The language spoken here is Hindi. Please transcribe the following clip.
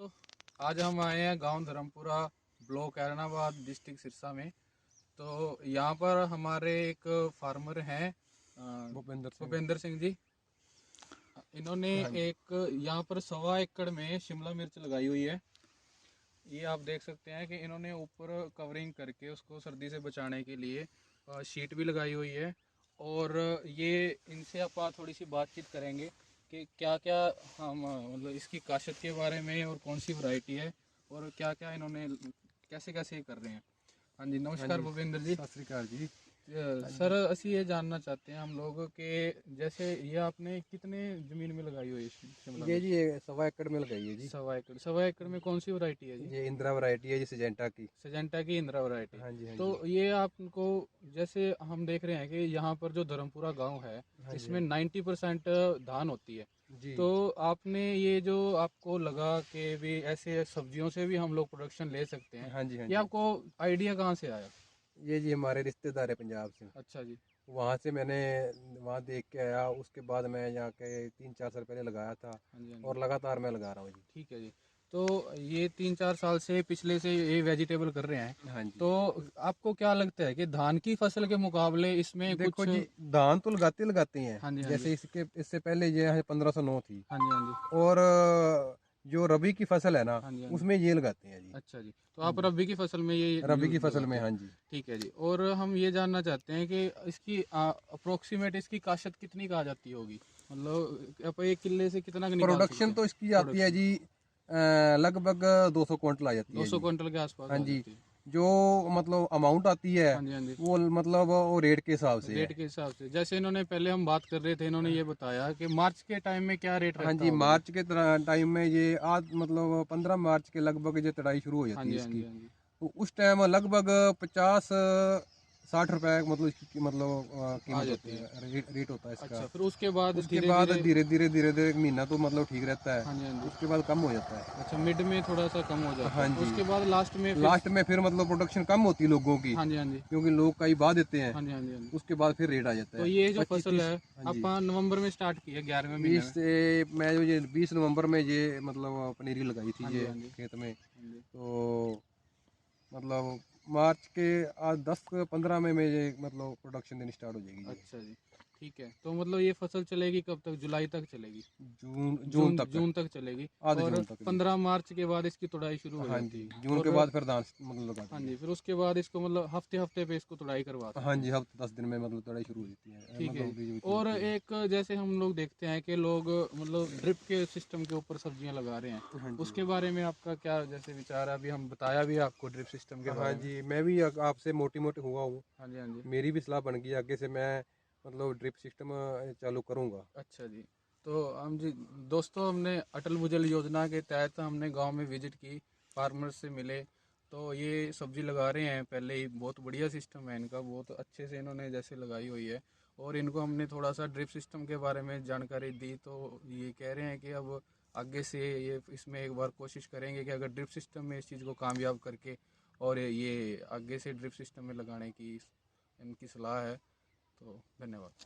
दोस्तों, आज हम आए हैं गांव धर्मपुरा, ब्लॉक ऐरनाबाद, डिस्ट्रिक्ट सिरसा में। तो यहाँ पर हमारे एक फार्मर हैं, भूपेंद्र सिंह जी। इन्होंने हाँ जी। एक यहाँ पर 1.25 एकड़ में शिमला मिर्च लगाई हुई है। ये आप देख सकते हैं कि इन्होंने ऊपर कवरिंग करके उसको सर्दी से बचाने के लिए शीट भी लगाई हुई है। और ये इनसे आप थोड़ी सी बातचीत करेंगे कि क्या क्या हम मतलब इसकी काश्त के बारे में और कौन सी वैरायटी है और क्या क्या इन्होंने कैसे कैसे कर रहे हैं। हाँ जी, हाँ नमस्कार जी, भूपेंद्र जी। सत श्री अकाल जी। हाँ सर, जी। ਅਸੀਂ ये जानना चाहते हैं हम लोग कि जैसे ये आपने कितने ज़मीन में लगाई हुई है शिमला ये मिर्च? जी 1.25 एकड़ में लगाई है जी। 1.25 एकड़। 1.25 एकड़ में कौन सी वैरायटी है जी? ये इंदिरा वैरायटी है जी, सिजेंटा की। सजेंटा की इंदिरा वैरायटी। हाँ जी, हाँ तो जी। ये आपको, जैसे हम देख रहे हैं कि यहाँ पर जो धर्मपुरा गांव है हाँ जी, हाँ इसमें जी। 90% धान होती है। जी। तो आपने ये जो आपको लगा कि भी ऐसे सब्जियों से भी हम लोग प्रोडक्शन ले सकते हैं, हाँ जी, हाँ ये जी। आपको आइडिया कहाँ से आया? ये जी हमारे रिश्तेदार है पंजाब से। अच्छा जी। वहाँ से मैंने वहाँ देख के आया, उसके बाद मैं यहाँ के 3-4 साल पहले लगाया था हाँ जी, हाँ जी। और लगातार मैं लगा रहा हूँ जी। ठीक है जी। तो ये 3-4 साल से पिछले से ये वेजिटेबल कर रहे हैं। हाँ जी। तो आपको क्या लगता है कि धान की फसल के मुकाबले इसमें देखो कुछ? जी, धान तो लगाते हैं। हाँ जी, हाँ जी। जैसे इससे पहले ये 1509 थी। हाँ जी, हाँ जी। और जो रबी की फसल है ना, हाँ जी, हाँ जी। उसमें ये लगाते हैं जी। अच्छा जी। तो हाँ आप जी, रबी की फसल में ये रबी की फसल लगाते में। हैं। हाँ जी। ठीक है जी। और हम ये जानना चाहते हैं कि इसकी अप्रोक्सीमेट इसकी काशत कितनी कहा जाती होगी? मतलब आप एक किले से कितना निकाल सकते प्रोडक्शन हैं? तो इसकी आती है प्रोडक्शन जी, लगभग 200 क्विंटल आ जाती है 200 जी। क्विंटल के आसपास हाँ आ जी। जाती है। जो मतलब अमाउंट आती है, हाँ जी, हाँ जी। वो मतलब वो रेट के हिसाब से रेट है। के हिसाब से, जैसे इन्होंने पहले हम बात कर रहे थे, इन्होंने ये बताया कि मार्च के टाइम में क्या रेट हाँ रहता जी, होगा जी? मार्च के टाइम में ये आज मतलब 15 मार्च के लगभग ये तड़ाई शुरू हो हाँ जाती है जी, हाँ जी, इसकी। हाँ जी। तो उस टाइम लगभग 50-60 रुपए मतलब इसकी मतलब आ कीमत होती जाती है। है, रेट होता है इसका। अच्छा, फिर उसके बाद उसके धीरे बाद धीरे? धीरे धीरे एक महीना तो मतलब ठीक रहता है। हाँ जी, हाँ जी। उसके बाद कम हो जाता है। अच्छा, मिड में थोड़ा सा कम हो जाता हाँ है, जी। उसके बाद लास्ट में फिर? लास्ट में फिर मतलब प्रोडक्शन कम होती है लोगों की, हाँ जी, हाँ जी। क्योंकि लोग कई बहा देते हैं। हाँ जी, हाँ जी, हाँ जी। उसके बाद फिर रेट आ जाता तो है ये जो पच्चीस फसल तीस है हाँ जी। अपन नवंबर में स्टार्ट की है, 11वें महीने 20 में। से मैं जो ये 20 नवंबर में ये मतलब पनीरी लगाई थी हाँ जी, ये हाँ जी। खेत में। हाँ जी। तो मतलब मार्च के आज 10-15 में ये मतलब प्रोडक्शन देनी स्टार्ट हो जाएगी जी। अच्छा जी। ठीक है, तो मतलब ये फसल चलेगी कब तक? जुलाई तक चलेगी? जून जून तक। जून तक चलेगी। आधे और जून तक जी। 15 मार्च के बाद इसकी तुड़ाई शुरू हो हाँ जाती जी, है। जून के और बाद फिर धान मतलब लगा हाँ देंगे। जी, फिर उसके बाद इसको मतलब हफ्ते हफ्ते पे इसको तुड़ाई करवा हाँ सकते हैं। जी, हफ्ते 10 दिन में मतलब तड़ाई शुरू हो जाती है, ठीक है मतलब जी। बीज बीज और लगती है। एक जैसे हम लोग देखते हैं कि लोग मतलब ड्रिप के सिस्टम के ऊपर सब्जियां लगा रहे हैं, हाँ जी। उसके बारे में आपका क्या जैसे विचार है? अभी हम बताया भी आपको ड्रिप सिस्टम के हाँ बारे में। जी, मैं भी आपसे मोटी मोटी हुआ हूँ। हाँ जी, हाँ जी। मेरी भी सलाह बन गई, आगे से मैं मतलब ड्रिप सिस्टम चालू करूँगा। अच्छा जी। तो हम जी, दोस्तों, हमने अटल भूजल योजना के तहत हमने गांव में विजिट की, फार्मर से मिले। तो ये सब्जी लगा रहे हैं पहले ही, बहुत बढ़िया सिस्टम है इनका, बहुत अच्छे से इन्होंने जैसे लगाई हुई है। और इनको हमने थोड़ा सा ड्रिप सिस्टम के बारे में जानकारी दी, तो ये कह रहे हैं कि अब आगे से ये इसमें एक बार कोशिश करेंगे कि अगर ड्रिप सिस्टम में इस चीज़ को कामयाब करके और ये आगे से ड्रिप सिस्टम में लगाने की इनकी सलाह है। तो धन्यवाद।